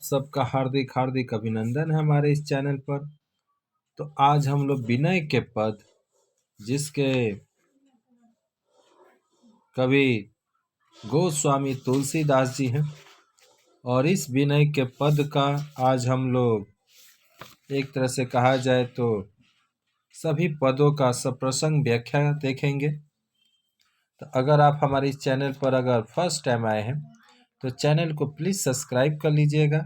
सबका हार्दिक हार्दिक अभिनंदन है हमारे इस चैनल पर। तो आज हम लोग विनय के पद, जिसके कवि गोस्वामी तुलसीदास जी हैं, और इस विनय के पद का आज हम लोग एक तरह से कहा जाए तो सभी पदों का सप्रसंग व्याख्या देखेंगे। तो अगर आप हमारे इस चैनल पर अगर फर्स्ट टाइम आए हैं तो चैनल को प्लीज़ सब्सक्राइब कर लीजिएगा।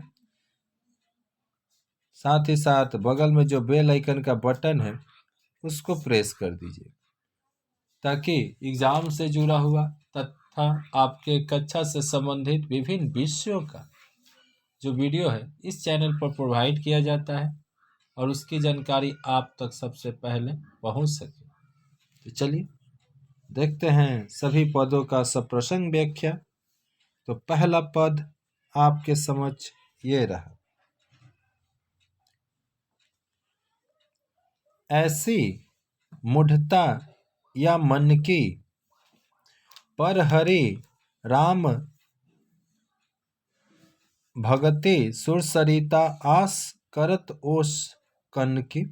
साथ ही साथ बगल में जो बेल आइकन का बटन है उसको प्रेस कर दीजिए, ताकि एग्जाम से जुड़ा हुआ तथा आपके कक्षा से संबंधित विभिन्न विषयों का जो वीडियो है इस चैनल पर प्रोवाइड किया जाता है और उसकी जानकारी आप तक सबसे पहले पहुंच सके। तो चलिए देखते हैं सभी पदों का सप्रसंग व्याख्या। तो पहला पद आपके समक्ष ये रहा। ऐसी मूढ़ता या मन की, पर हरि राम भगति सुरसरिता आस करत ओस कनकी।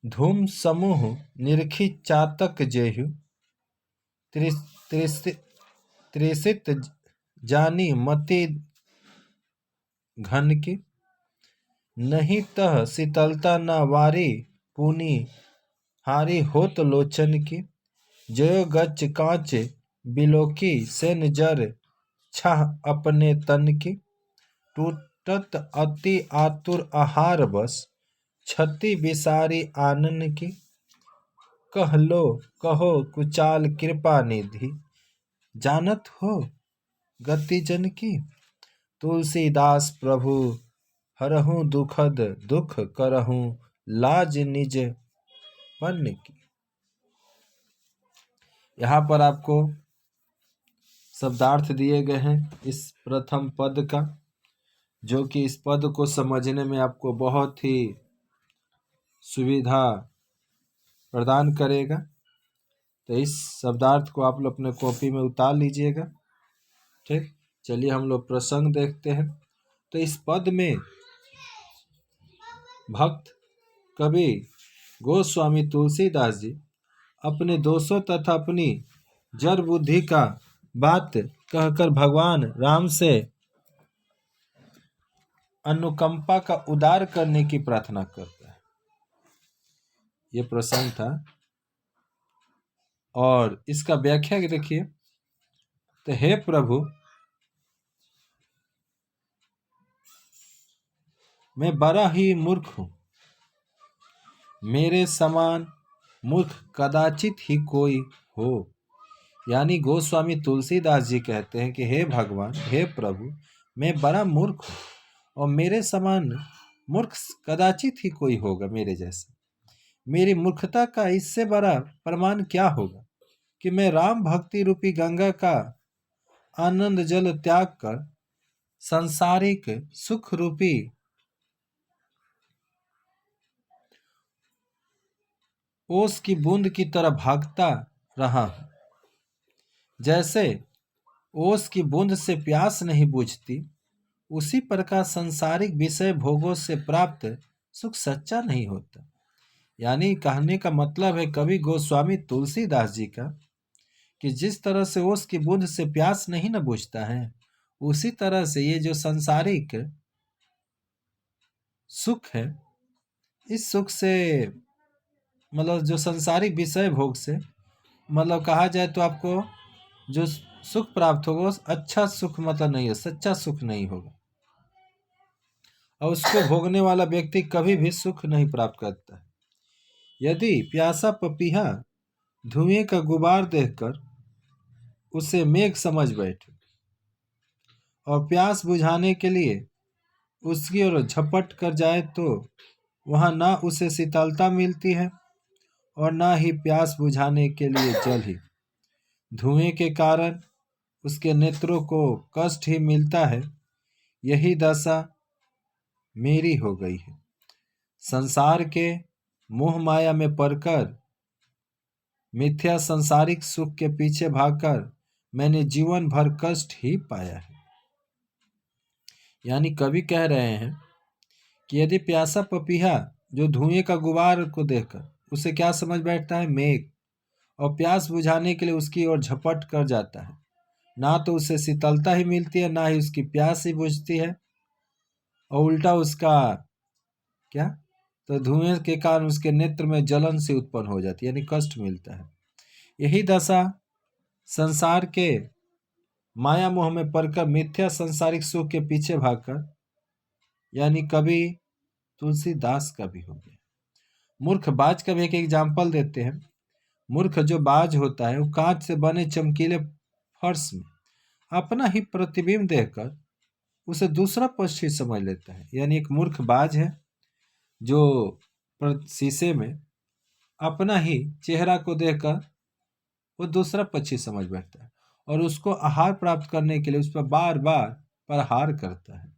धूम समूह निरखी चातक जेहु, त्रिसित जानी मति घन की। नहीं तह शीतलता न वारी, पुनि हारी होत लोचन की। जयो गच कांच बिलोकी, सेन जर छह अपने तन की। टूटत अति आतुर आहार बस, क्षति विसारी आनन की। कह लो कहो कुचाल कृपा निधि, जानत हो गति जन की। तुलसीदास प्रभु हरहु दुखद दुख करहु, लाज निज पन की। यहाँ पर आपको शब्दार्थ दिए गए हैं इस प्रथम पद का, जो कि इस पद को समझने में आपको बहुत ही सुविधा प्रदान करेगा। तो इस शब्दार्थ को आप लोग अपने कॉपी में उतार लीजिएगा। ठीक, चलिए हम लोग प्रसंग देखते हैं। तो इस पद में भक्त कवि गोस्वामी तुलसीदास जी अपने दोषों तथा अपनी जड़ बुद्धि का बात कहकर भगवान राम से अनुकंपा का उदार करने की प्रार्थना करता है। ये प्रसंग था और इसका व्याख्या देखिए। तो हे प्रभु, मैं बड़ा ही मूर्ख हूं, मेरे समान मूर्ख कदाचित ही कोई हो। यानी गोस्वामी तुलसीदास जी कहते हैं कि हे भगवान, हे प्रभु, मैं बड़ा मूर्ख हूं और मेरे समान मूर्ख कदाचित ही कोई होगा मेरे जैसे। मेरी मूर्खता का इससे बड़ा प्रमाण क्या होगा कि मैं राम भक्ति रूपी गंगा का आनंद जल त्याग कर सांसारिक सुख रूपी ओस की बूंद की तरह भागता रहा हूं। जैसे ओस की बूंद से प्यास नहीं बुझती, उसी प्रकार सांसारिक विषय भोगों से प्राप्त सुख सच्चा नहीं होता। यानी कहने का मतलब है कवि गोस्वामी तुलसीदास जी का कि जिस तरह से ओस की बूंद से प्यास नहीं न बुझता है, उसी तरह से ये जो सांसारिक सुख है, इस सुख से मतलब जो सांसारिक विषय भोग से मतलब कहा जाए तो आपको जो सुख प्राप्त होगा अच्छा सुख मतलब नहीं है, सच्चा सुख नहीं होगा। और उसको भोगने वाला व्यक्ति कभी भी सुख नहीं प्राप्त करता है। यदि प्यासा पपीहा धुएं का गुबार देखकर उसे मेघ समझ बैठे और प्यास बुझाने के लिए उसकी ओर झपट कर जाए, तो वहां ना उसे शीतलता मिलती है और ना ही प्यास बुझाने के लिए जल ही। धुएं के कारण उसके नेत्रों को कष्ट ही मिलता है। यही दशा मेरी हो गई है। संसार के मोह माया में पड़कर मिथ्या संसारिक सुख के पीछे भागकर मैंने जीवन भर कष्ट ही पाया है। यानी कवि कह रहे हैं कि यदि प्यासा पपीहा जो धुएं का गुबार को देखकर उसे क्या समझ बैठता है, मेघ, और प्यास बुझाने के लिए उसकी ओर झपट कर जाता है, ना तो उसे शीतलता ही मिलती है, ना ही उसकी प्यास ही बुझती है, और उल्टा उसका क्या, तो धुएं के कारण उसके नेत्र में जलन से उत्पन्न हो जाती है, यानी कष्ट मिलता है। यही दशा संसार के माया मोह में पड़कर मिथ्या सांसारिक सुख के पीछे भागकर यानी कभी तुलसीदास का भी हो गया। मूर्ख बाज का भी एक एग्जाम्पल देते हैं। मूर्ख जो बाज होता है वो कांच से बने चमकीले फर्श में अपना ही प्रतिबिंब देखकर उसे दूसरा पक्षी समझ लेता है। यानी एक मूर्ख बाज है जो शीशे में अपना ही चेहरा को देखकर वो दूसरा पक्षी समझ बैठता है और उसको आहार प्राप्त करने के लिए उस पर बार बार प्रहार करता है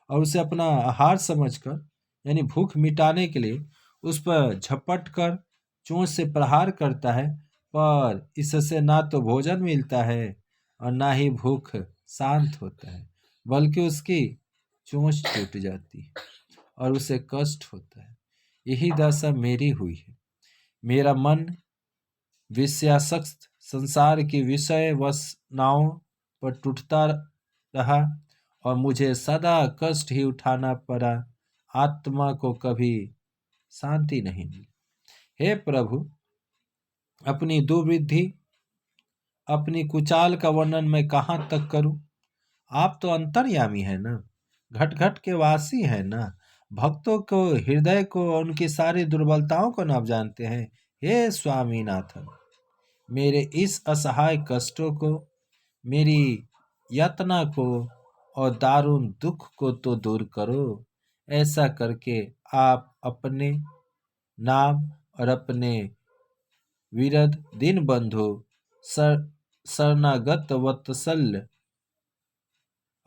और उसे अपना आहार समझकर यानी भूख मिटाने के लिए उस पर झपट कर चोंच से प्रहार करता है, पर इससे ना तो भोजन मिलता है और ना ही भूख शांत होता है, बल्कि उसकी चोंच टूट जाती है और उसे कष्ट होता है। यही दशा मेरी हुई है। मेरा मन विषयासक्त संसार की विषय वासनाओं पर टूटता रहा और मुझे सदा कष्ट ही उठाना पड़ा। आत्मा को कभी शांति नहीं मिली। हे प्रभु, अपनी दुर्वृद्धि, अपनी कुचाल का वर्णन मैं कहाँ तक करूं? आप तो अंतर्यामी है ना, घट घट के वासी है ना, भक्तों को, हृदय को और उनकी सारी दुर्बलताओं को आप जानते हैं। हे स्वामीनाथन, मेरे इस असहाय कष्टों को, मेरी यातना को और दारुण दुख को तो दूर करो। ऐसा करके आप अपने नाम और अपने विरध दीन बंधु शरणागत वत्सल्य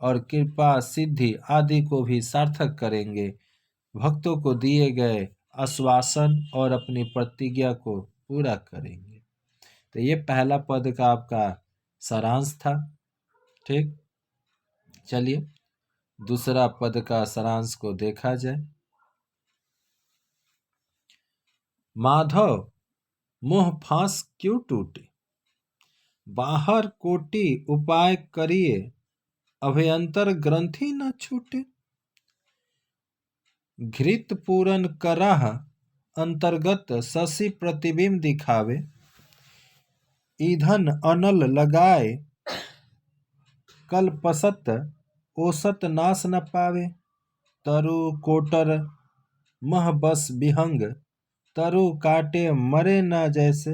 और कृपा सिद्धि आदि को भी सार्थक करेंगे। भक्तों को दिए गए आश्वासन और अपनी प्रतिज्ञा को पूरा करेंगे। तो ये पहला पद का आपका सारांश था। ठीक, चलिए दूसरा पद का सारांश को देखा जाए। माधव मोह फांस क्यों टूटे, बाहर कोटि उपाय करिए, अभ्यंतर ग्रंथि न छूटे। घृत पूरन कराह अंतर्गत शशि प्रतिबिंब दिखावे, ईंधन अनल लगाए कल्पसत ओसत नाश न पावे। तरु कोटर मह बस विहंग, तरु काटे मरे न जैसे।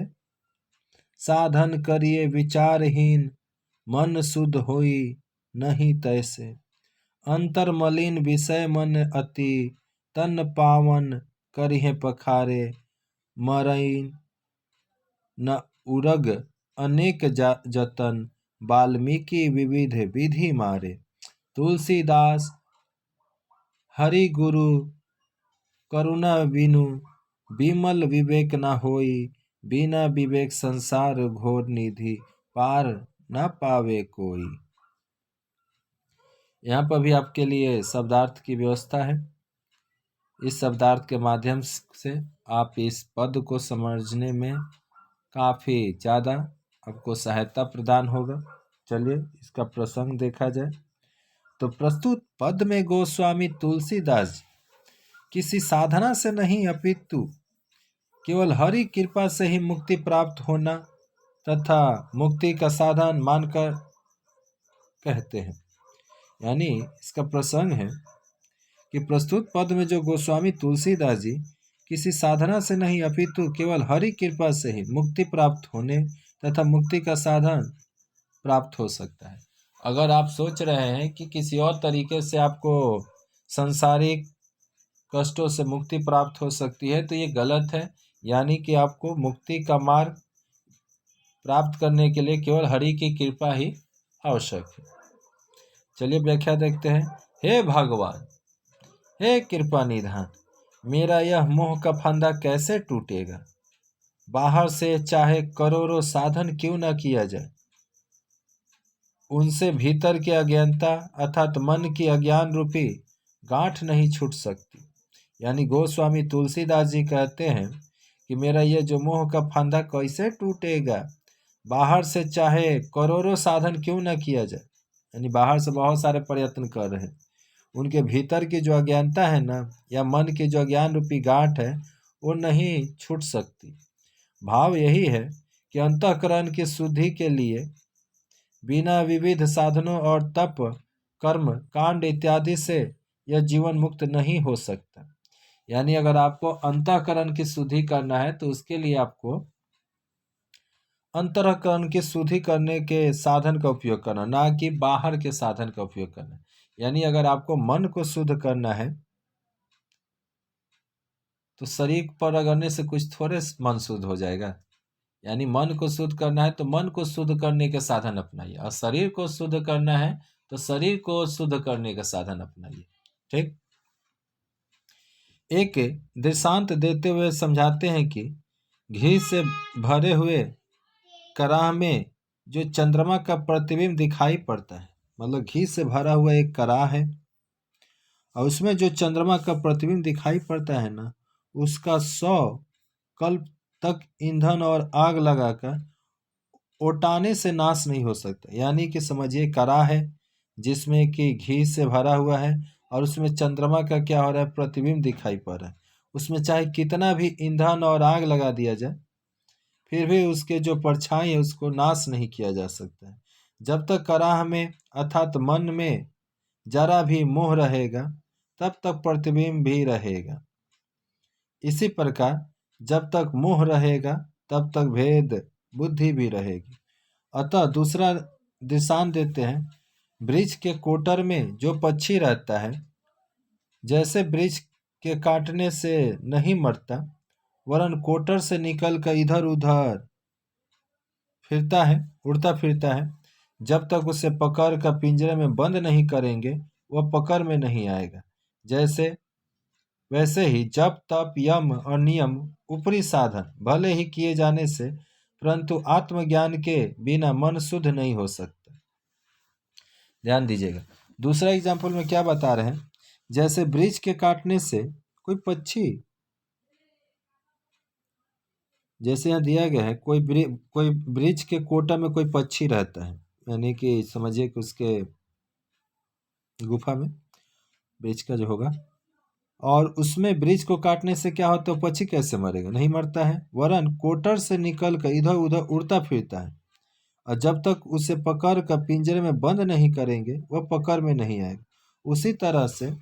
साधन करिए विचारहीन, मन शुद्ध होई नहीं तैसे। अंतर मलिन विषय मन अति, तन पावन करिहे पखारे। मरई न उरग अनेक जतन, वाल्मीकि विविध विधि मारे। तुलसीदास हरि गुरु करुणा बिनु, विमल विवेक न होई। बिना विवेक संसार घोर निधि, पार न पावे कोई। यहाँ पर भी आपके लिए शब्दार्थ की व्यवस्था है। इस शब्दार्थ के माध्यम से आप इस पद को समझने में काफ़ी ज़्यादा आपको सहायता प्रदान होगा। चलिए इसका प्रसंग देखा जाए। तो प्रस्तुत पद में गोस्वामी तुलसीदास जी किसी साधना से नहीं अपितु केवल हरि कृपा से ही मुक्ति प्राप्त होना तथा मुक्ति का साधन मानकर कहते हैं। यानी इसका प्रसंग है कि प्रस्तुत पद में जो गोस्वामी तुलसीदास जी किसी साधना से नहीं अपितु केवल हरि कृपा से ही मुक्ति प्राप्त होने तथा मुक्ति का साधन प्राप्त हो सकता है। अगर आप सोच रहे हैं कि किसी और तरीके से आपको सांसारिक कष्टों से मुक्ति प्राप्त हो सकती है तो ये गलत है। यानी कि आपको मुक्ति का मार्ग प्राप्त करने के लिए केवल हरि की कृपा ही आवश्यक है। चलिए व्याख्या देखते हैं। हे भगवान, हे कृपा निधान, मेरा यह मोह का फंदा कैसे टूटेगा। बाहर से चाहे करोड़ों साधन क्यों न किया जाए, उनसे भीतर की अज्ञानता अर्थात मन की अज्ञान रूपी गांठ नहीं छूट सकती। यानी गोस्वामी तुलसीदास जी कहते हैं कि मेरा ये जो मोह का फंदा कैसे टूटेगा, बाहर से चाहे करोड़ों साधन क्यों न किया जाए, यानी बाहर से बहुत सारे प्रयत्न कर रहे हैं, उनके भीतर की जो अज्ञानता है ना, या मन की जो अज्ञान रूपी गांठ है, वो नहीं छूट सकती। भाव यही है कि अंतःकरण की शुद्धि के लिए बिना विविध साधनों और तप कर्म कांड इत्यादि से यह जीवन मुक्त नहीं हो सकता। यानी अगर आपको अंतःकरण की शुद्धि करना है तो उसके लिए आपको अंतःकरण की शुद्धि करने के साधन का उपयोग करना, ना कि बाहर के साधन का उपयोग करना। यानी अगर आपको मन को शुद्ध करना है तो शरीर पर रगड़ने से कुछ थोड़े मन शुद्ध हो जाएगा। यानी मन को शुद्ध करना है तो मन को शुद्ध करने के साधन अपनाइए, और शरीर को शुद्ध करना है तो शरीर को शुद्ध करने का साधन अपनाइए। ठीक। एक दृष्टांत देते हुए समझाते हैं कि घी से भरे हुए कड़ाह में जो चंद्रमा का प्रतिबिंब दिखाई पड़ता है, मतलब घी से भरा हुआ एक कड़ाह है और उसमें जो चंद्रमा का प्रतिबिंब दिखाई पड़ता है ना, उसका 100 कल्प तक ईंधन और आग लगाकर ओटाने से नाश नहीं हो सकता। यानी कि समझिए कड़ा है जिसमें कि घी से भरा हुआ है और उसमें चंद्रमा का क्या हो रहा है, प्रतिबिंब दिखाई पड़ रहा है। उसमें चाहे कितना भी ईंधन और आग लगा दिया जाए फिर भी उसके जो परछाई है उसको नाश नहीं किया जा सकता है। जब तक कराह में अर्थात मन में जरा भी मोह रहेगा तब तक प्रतिबिंब भी रहेगा। इसी प्रकार जब तक मोह रहेगा तब तक भेद बुद्धि भी रहेगी। अतः दूसरा दृष्टांत देते हैं, वृक्ष के कोटर में जो पक्षी रहता है, जैसे वृक्ष के काटने से नहीं मरता वरन कोटर से निकल कर इधर उधर फिरता है, उड़ता फिरता है, जब तक उसे पकड़ कर पिंजरे में बंद नहीं करेंगे वह पकड़ में नहीं आएगा। जैसे वैसे ही जब तप यम और नियम ऊपरी साधन भले ही किए जाने से परंतु आत्मज्ञान के बिना मन शुद्ध नहीं हो सकता। ध्यान दीजिएगा, दूसरा एग्जाम्पल में क्या बता रहे हैं, जैसे वृक्ष के काटने से कोई पक्षी, जैसे यहाँ दिया गया है कोई वृक्ष के कोटा में कोई पक्षी रहता है, यानी कि समझिए कि उसके गुफा में वृक्ष का जो होगा, और उसमें वृक्ष को काटने से क्या होता है, पक्षी कैसे मरेगा, नहीं मरता है, वरन कोटर से निकल कर इधर उधर उड़ता फिरता है, और जब तक उसे पकड़ कर पिंजरे में बंद नहीं करेंगे वह पकड़ में नहीं आएगा। उसी तरह से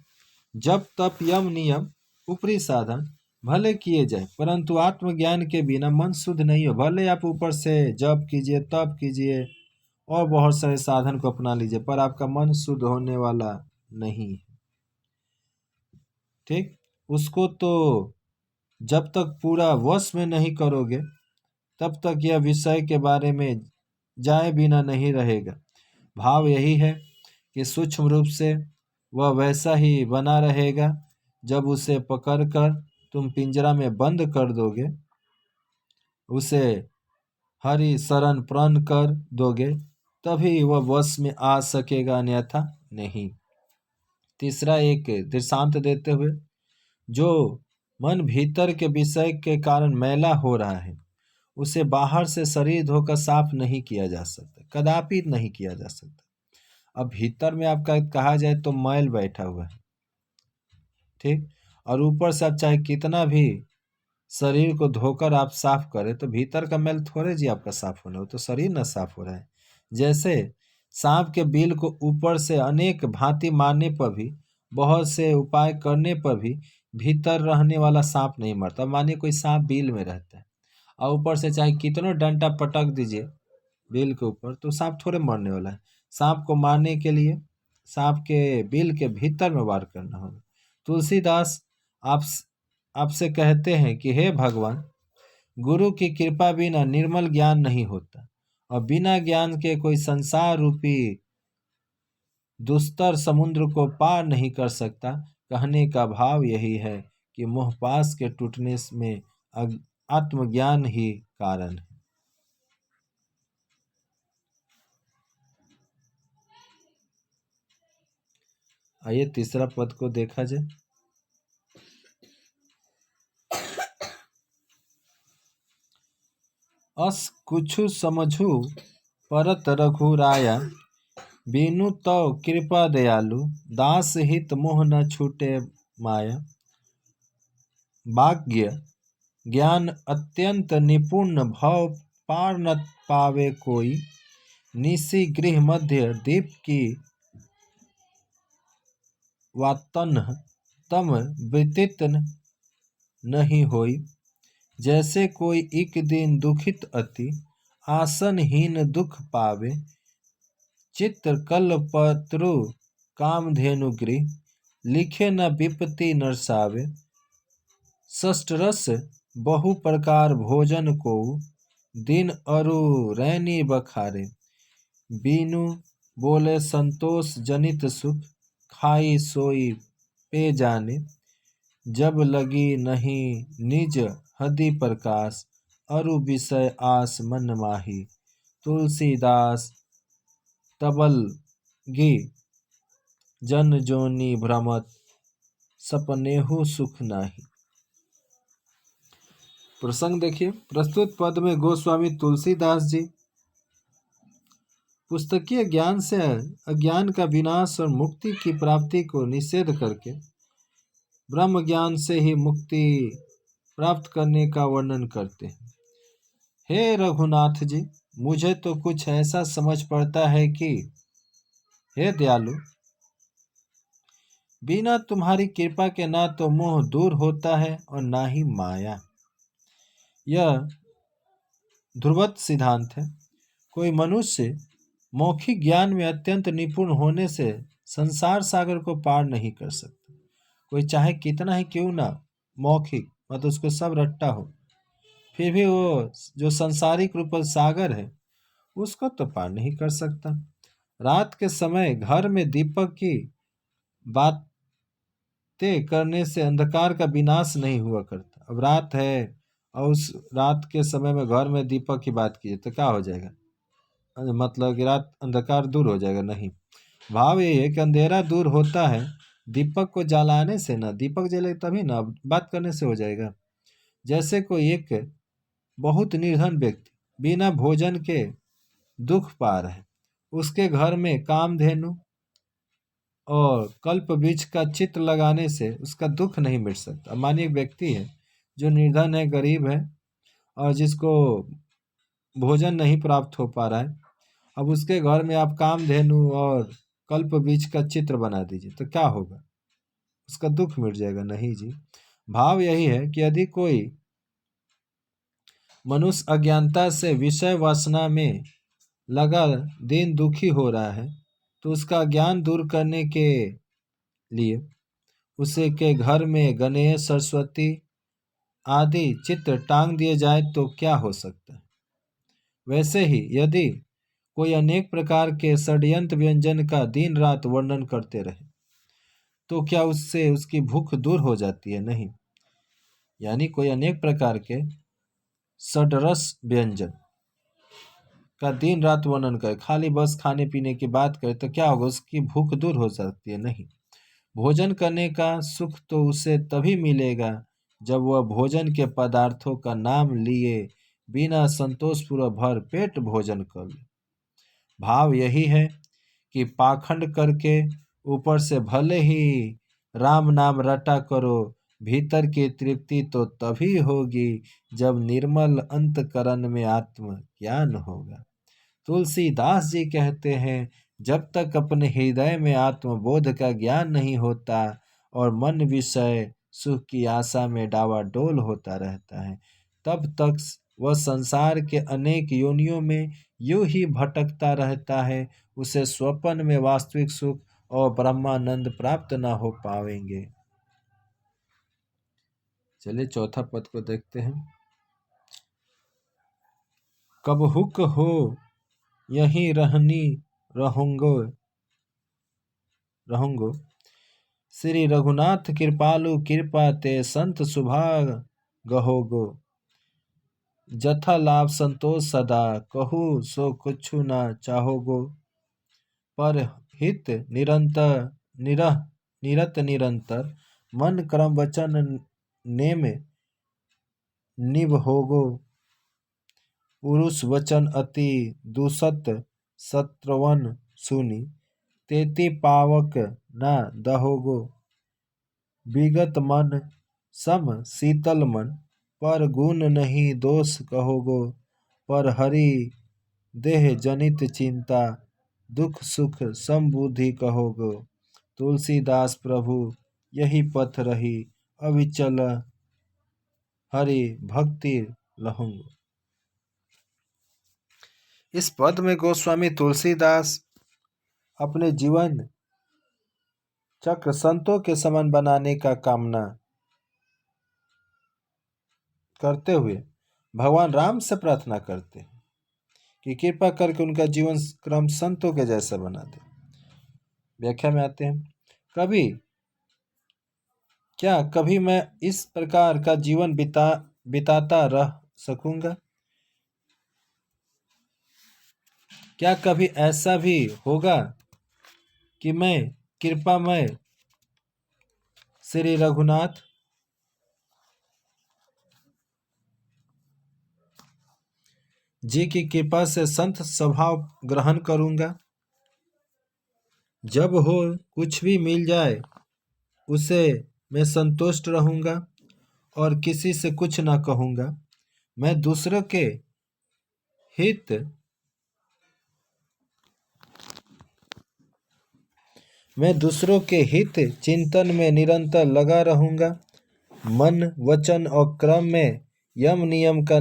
जब तप यम नियम ऊपरी साधन भले किए जाए परंतु आत्मज्ञान के बिना मन शुद्ध नहीं हो। भले आप ऊपर से जप कीजिए तप कीजिए और बहुत सारे साधन को अपना लीजिए पर आपका मन शुद्ध होने वाला नहीं है। ठीक, उसको तो जब तक पूरा वश में नहीं करोगे तब तक यह विषय के बारे में जाए बिना नहीं रहेगा। भाव यही है कि सूक्ष्म रूप से वह वैसा ही बना रहेगा, जब उसे पकड़कर तुम पिंजरा में बंद कर दोगे, उसे हरि शरण प्रण कर दोगे, तभी वह वश में आ सकेगा, अन्यथा नहीं। तीसरा एक दृष्टांत देते हुए, जो मन भीतर के विषय के कारण मैला हो रहा है उसे बाहर से शरीर धोकर साफ नहीं किया जा सकता, कदापि नहीं किया जा सकता। अब भीतर में आपका कहा जाए तो मैल बैठा हुआ है, ठीक, और ऊपर से आप चाहे कितना भी शरीर को धोकर आप साफ करें तो भीतर का मैल थोड़े जी आपका साफ होना, हो तो शरीर ना साफ हो रहा है। जैसे सांप के बिल को ऊपर से अनेक भांति मारने पर भी, बहुत से उपाय करने पर भी भीतर रहने वाला सांप नहीं मरता। मानिए कोई सांप बिल में रहता है और ऊपर से चाहे कितनों डंडा पटक दीजिए बिल के ऊपर तो सांप थोड़े मरने वाला है। सांप को मारने के लिए सांप के बिल के भीतर में वार करना होगा। तुलसीदास आप आपसे कहते हैं कि हे भगवान, गुरु की कृपा बिना निर्मल ज्ञान नहीं होता और बिना ज्ञान के कोई संसार रूपी दुस्तर समुद्र को पार नहीं कर सकता। कहने का भाव यही है कि मोहपाश के टूटने में आत्मज्ञान ही कारण है। आइए तीसरा पद को देखा जाए। अस कुछु समझू परत रघुराया, बीनु तव कृपा दयालु, दास हित मोह न छूटे माया। भाग्य ज्ञान अत्यंत निपुण, भव पार न पावे कोई। निसी गृह मध्य दीप की वातन, तम व्यतीत नहीं होई। जैसे कोई एक दिन दुखित अति, आसनहीन दुख पावे। चित्रकल्पतरु कामधेनु गृह, लिखे न विपत्ति नरसावे। षष्ठरस बहु प्रकार भोजन को, दिन अरु रैनी बखारे। बीनु बोले संतोष जनित सुख, खाई सोई पे जाने। जब लगी नहीं निज हदि प्रकाश, अरु विषय आस मन माही। तुलसीदास तबलगी जन जोनी भ्रमत, सपनेहु सुख नाही। प्रसंग देखिए। प्रस्तुत पद में गोस्वामी तुलसीदास जी पुस्तकीय ज्ञान से अज्ञान का विनाश और मुक्ति की प्राप्ति को निषेध करके ब्रह्म ज्ञान से ही मुक्ति प्राप्त करने का वर्णन करते हैं। हे रघुनाथ जी, मुझे तो कुछ ऐसा समझ पड़ता है कि हे दयालु, बिना तुम्हारी कृपा के ना तो मोह दूर होता है और ना ही माया। यह ध्रुवत सिद्धांत है। कोई मनुष्य मौखिक ज्ञान में अत्यंत निपुण होने से संसार सागर को पार नहीं कर सकता। कोई चाहे कितना ही क्यों ना मौखिक मतलब उसको सब रट्टा हो, फिर भी वो जो संसारिक रूप सागर है उसको तो पार नहीं कर सकता। रात के समय घर में दीपक की बातें करने से अंधकार का विनाश नहीं हुआ करता। अब रात है और उस रात के समय में घर में दीपक की बात कीजिए तो क्या हो जाएगा? मतलब कि रात अंधकार दूर हो जाएगा? नहीं। भाव ये है कि अंधेरा दूर होता है दीपक को जलाने से ना, दीपक जले तभी ना, बात करने से हो जाएगा। जैसे कोई एक बहुत निर्धन व्यक्ति बिना भोजन के दुख पा रहा है, उसके घर में कामधेनु और कल्प वृक्ष का चित्र लगाने से उसका दुख नहीं मिट सकता। मानिए एक व्यक्ति है जो निर्धन है, गरीब है और जिसको भोजन नहीं प्राप्त हो पा रहा है, अब उसके घर में आप कामधेनु और कल्प वृक्ष का चित्र बना दीजिए तो क्या होगा? उसका दुख मिट जाएगा? नहीं जी। भाव यही है कि यदि कोई मनुष्य अज्ञानता से विषय वासना में लगा दिन दुखी हो रहा है तो उसका ज्ञान दूर करने के लिए उसे के घर में गणेश, सरस्वती आदि चित्र टांग दिए जाए तो क्या हो सकता है। वैसे ही यदि कोई अनेक प्रकार के षड्यंत्र व्यंजन का दिन रात वर्णन करते रहे तो क्या उससे उसकी भूख दूर हो जाती है? नहीं। यानी कोई अनेक प्रकार के षड्रस व्यंजन का दिन रात वर्णन करे, खाली बस खाने पीने की बात करे तो क्या होगा? उसकी भूख दूर हो सकती है? नहीं। भोजन करने का सुख तो उसे तभी मिलेगा जब वह भोजन के पदार्थों का नाम लिए बिना संतोषपूर्वक भर पेट भोजन कर ले। भाव यही है कि पाखंड करके ऊपर से भले ही राम नाम रटा करो, भीतर की तृप्ति तो तभी होगी जब निर्मल अंतकरण में आत्म ज्ञान होगा। तुलसीदास जी कहते हैं, जब तक अपने हृदय में आत्मबोध का ज्ञान नहीं होता और मन विषय सुख की आशा में डावाडोल होता रहता है, तब तक वह संसार के अनेक योनियों में यूं ही भटकता रहता है। उसे स्वप्न में वास्तविक सुख और ब्रह्मानंद प्राप्त न हो पाएंगे। चलिए चौथा पद को देखते हैं। कब हुक हो यहीं रहूंगो श्री रघुनाथ कृपालु, कृपा ते संत सुभाग गहोगो। जथा लाभ संतोष सदा, कहू सो कुछु न चाहोगो। पर हित निरंतर निरह निरत निरंतर, मन क्रम वचन नेम निभोगो, पुरुष वचन अति दुसत सत्रवन सुनी, तेति पावक न दहोगो, विगत मन सम शीतल मन, पर गुण नहीं दोष कहोगो, पर हरि देह जनित चिंता, दुख सुख समबुद्धि कहोगो। तुलसीदास प्रभु यही पथ रही, अविचल हरि भक्ति लहूंगो। इस पद में गोस्वामी तुलसीदास अपने जीवन चक्र संतों के समान बनाने का कामना करते हुए भगवान राम से प्रार्थना करते हैं कि कृपा करके उनका जीवन क्रम संतों के जैसा बना दे। व्याख्या में आते हैं, कभी मैं इस प्रकार का जीवन बिताता रह सकूंगा? क्या कभी ऐसा भी होगा कि मैं कृपामय श्री रघुनाथ जी की कृपा से संत स्वभाव ग्रहण करूंगा? जब हो कुछ भी मिल जाए उसे मैं संतुष्ट रहूंगा और किसी से कुछ ना कहूंगा। मैं दूसरों के हित चिंतन में निरंतर लगा रहूंगा। मन वचन और क्रम में यम नियम का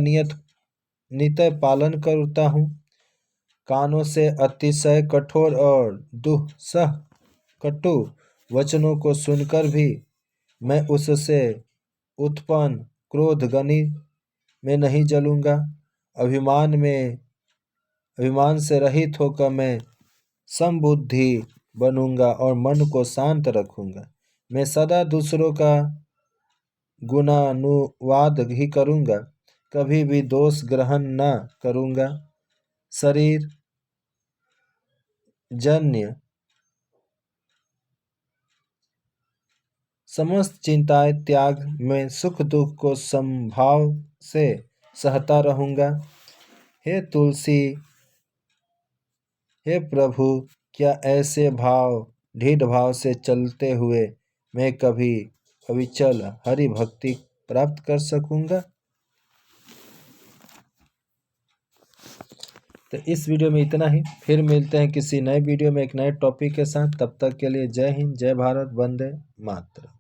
नित्य पालन करता हूँ। कानों से अतिशय कठोर और दुस्सह कटु वचनों को सुनकर भी मैं उससे उत्पन्न क्रोध गनि में नहीं जलूंगा। अभिमान से रहित होकर मैं समबुद्धि बनूंगा और मन को शांत रखूंगा। मैं सदा दूसरों का गुणानुवाद ही करूंगा, कभी भी दोष ग्रहण न करूंगा। शरीर जन्य समस्त चिंताएं त्याग में सुख दुख को समभाव से सहता रहूंगा। हे तुलसी, हे प्रभु, क्या ऐसे दृढ़ भाव से चलते हुए मैं कभी अविचल हरि भक्ति प्राप्त कर सकूंगा? तो इस वीडियो में इतना ही। फिर मिलते हैं किसी नए वीडियो में एक नए टॉपिक के साथ। तब तक के लिए जय हिंद, जय भारत, वंदे मातरम।